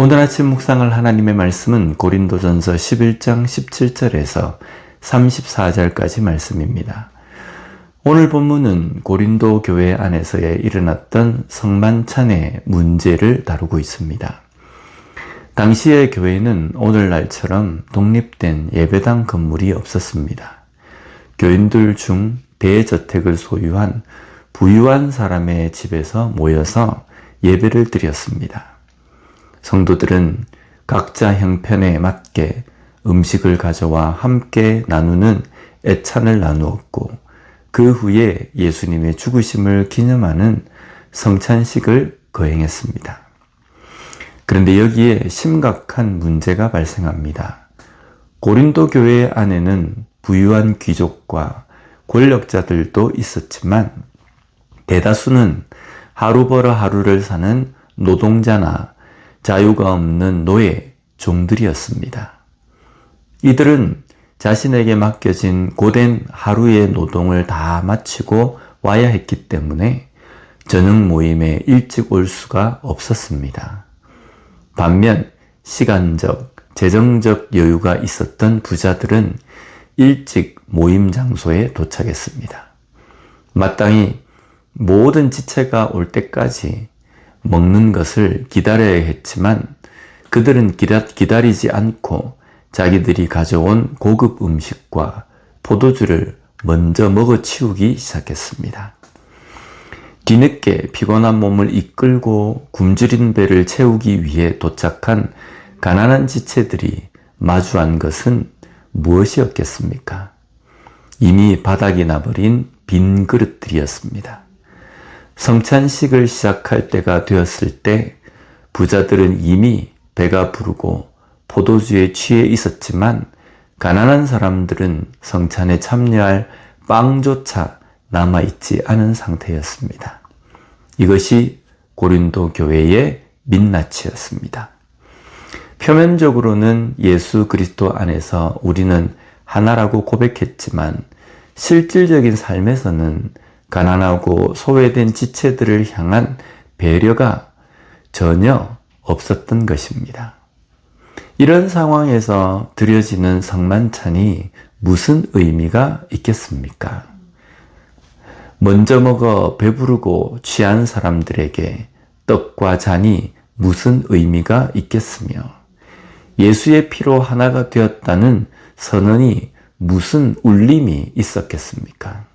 오늘 아침 묵상할 하나님의 말씀은 고린도전서 11장 17절에서 34절까지 말씀입니다. 오늘 본문은 고린도 교회 안에서의 일어났던 성만찬의 문제를 다루고 있습니다. 당시의 교회는 오늘날처럼 독립된 예배당 건물이 없었습니다. 교인들 중 대저택을 소유한 부유한 사람의 집에서 모여서 예배를 드렸습니다. 성도들은 각자 형편에 맞게 음식을 가져와 함께 나누는 애찬을 나누었고 그 후에 예수님의 죽으심을 기념하는 성찬식을 거행했습니다. 그런데 여기에 심각한 문제가 발생합니다. 고린도 교회 안에는 부유한 귀족과 권력자들도 있었지만 대다수는 하루 벌어 하루를 사는 노동자나 자유가 없는 노예, 종들이었습니다. 이들은 자신에게 맡겨진 고된 하루의 노동을 다 마치고 와야 했기 때문에 저녁 모임에 일찍 올 수가 없었습니다. 반면 시간적, 재정적 여유가 있었던 부자들은 일찍 모임 장소에 도착했습니다. 마땅히 모든 지체가 올 때까지 먹는 것을 기다려야 했지만 그들은 기다리지 않고 자기들이 가져온 고급 음식과 포도주를 먼저 먹어치우기 시작했습니다. 뒤늦게 피곤한 몸을 이끌고 굶주린 배를 채우기 위해 도착한 가난한 지체들이 마주한 것은 무엇이었겠습니까? 이미 바닥이 나버린 빈 그릇들이었습니다. 성찬식을 시작할 때가 되었을 때 부자들은 이미 배가 부르고 포도주에 취해 있었지만 가난한 사람들은 성찬에 참여할 빵조차 남아있지 않은 상태였습니다. 이것이 고린도 교회의 민낯이었습니다. 표면적으로는 예수 그리스도 안에서 우리는 하나라고 고백했지만 실질적인 삶에서는 가난하고 소외된 지체들을 향한 배려가 전혀 없었던 것입니다. 이런 상황에서 드려지는 성만찬이 무슨 의미가 있겠습니까? 먼저 먹어 배부르고 취한 사람들에게 떡과 잔이 무슨 의미가 있겠으며 예수의 피로 하나가 되었다는 선언이 무슨 울림이 있었겠습니까?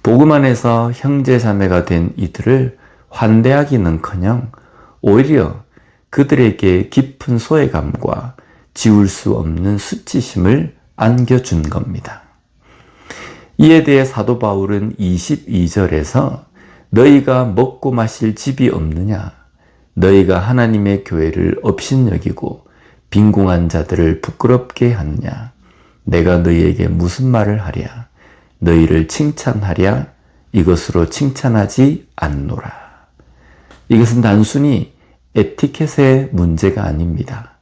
복음 안에서 형제 자매가 된 이들을 환대하기는커녕 오히려 그들에게 깊은 소외감과 지울 수 없는 수치심을 안겨준 겁니다. 이에 대해 사도 바울은 22절에서 너희가 먹고 마실 집이 없느냐? 너희가 하나님의 교회를 업신여기고 빈궁한 자들을 부끄럽게 하느냐? 내가 너희에게 무슨 말을 하랴? 너희를 칭찬하랴? 이것으로 칭찬하지 않노라. 이것은 단순히 에티켓의 문제가 아닙니다.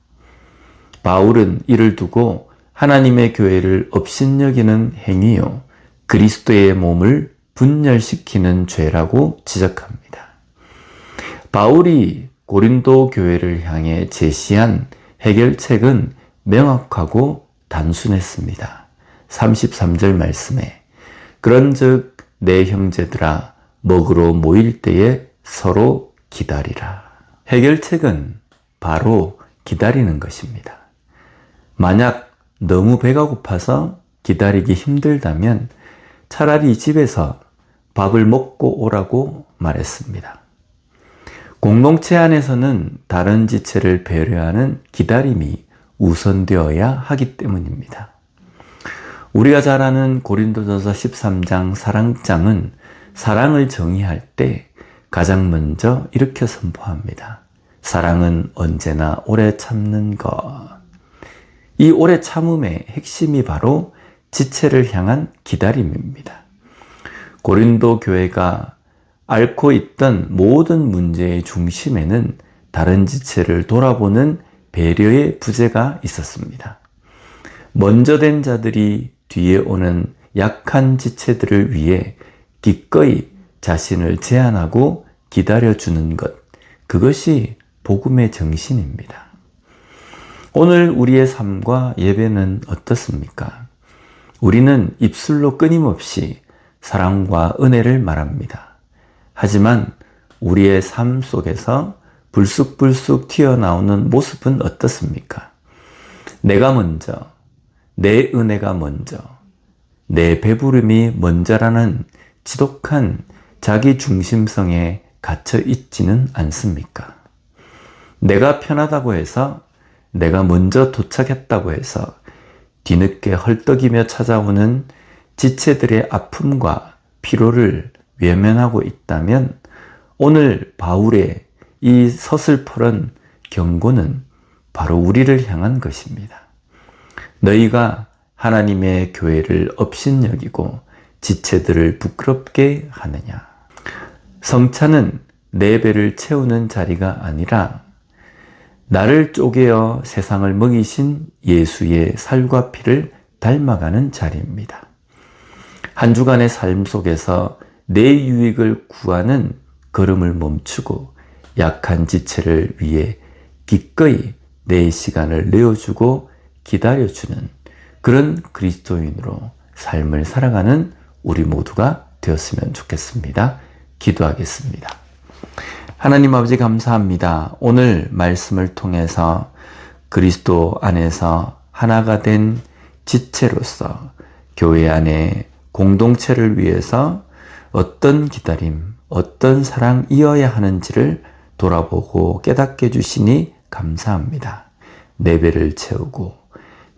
바울은 이를 두고 하나님의 교회를 업신여기는 행위요, 그리스도의 몸을 분열시키는 죄라고 지적합니다. 바울이 고린도 교회를 향해 제시한 해결책은 명확하고 단순했습니다. 33절 말씀에 그런즉 내 형제들아 먹으러 모일 때에 서로 기다리라. 해결책은 바로 기다리는 것입니다. 만약 너무 배가 고파서 기다리기 힘들다면 차라리 집에서 밥을 먹고 오라고 말했습니다. 공동체 안에서는 다른 지체를 배려하는 기다림이 우선되어야 하기 때문입니다. 우리가 잘 아는 고린도전서 13장 사랑장은 사랑을 정의할 때 가장 먼저 이렇게 선포합니다. 사랑은 언제나 오래 참는 것. 이 오래 참음의 핵심이 바로 지체를 향한 기다림입니다. 고린도 교회가 앓고 있던 모든 문제의 중심에는 다른 지체를 돌아보는 배려의 부재가 있었습니다. 먼저 된 자들이 뒤에 오는 약한 지체들을 위해 기꺼이 자신을 제한하고 기다려주는 것, 그것이 복음의 정신입니다. 오늘 우리의 삶과 예배는 어떻습니까? 우리는 입술로 끊임없이 사랑과 은혜를 말합니다. 하지만 우리의 삶 속에서 불쑥불쑥 튀어나오는 모습은 어떻습니까? 내가 먼저, 내 은혜가 먼저, 내 배부름이 먼저라는 지독한 자기 중심성에 갇혀 있지는 않습니까? 내가 편하다고 해서, 내가 먼저 도착했다고 해서 뒤늦게 헐떡이며 찾아오는 지체들의 아픔과 피로를 외면하고 있다면 오늘 바울의 이 서슬퍼런 경고는 바로 우리를 향한 것입니다. 너희가 하나님의 교회를 업신여기고 지체들을 부끄럽게 하느냐. 성찬은 내 배를 채우는 자리가 아니라 나를 쪼개어 세상을 먹이신 예수의 살과 피를 닮아가는 자리입니다. 한 주간의 삶 속에서 내 유익을 구하는 걸음을 멈추고 약한 지체를 위해 기꺼이 내 시간을 내어주고 기다려주는 그런 그리스도인으로 삶을 살아가는 우리 모두가 되었으면 좋겠습니다. 기도하겠습니다. 하나님 아버지 감사합니다. 오늘 말씀을 통해서 그리스도 안에서 하나가 된 지체로서 교회 안에 공동체를 위해서 어떤 기다림, 어떤 사랑이어야 하는지를 돌아보고 깨닫게 해주시니 감사합니다. 내 배를 채우고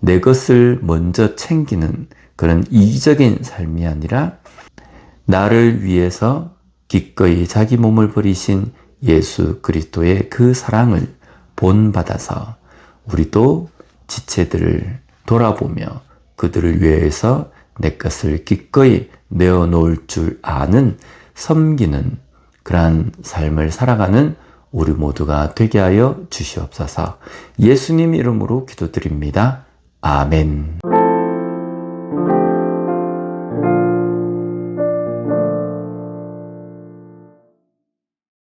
내 것을 먼저 챙기는 그런 이기적인 삶이 아니라 나를 위해서 기꺼이 자기 몸을 버리신 예수 그리스도의 그 사랑을 본받아서 우리도 지체들을 돌아보며 그들을 위해서 내 것을 기꺼이 내어놓을 줄 아는 섬기는 그러한 삶을 살아가는 우리 모두가 되게 하여 주시옵소서. 예수님 이름으로 기도드립니다. 아멘.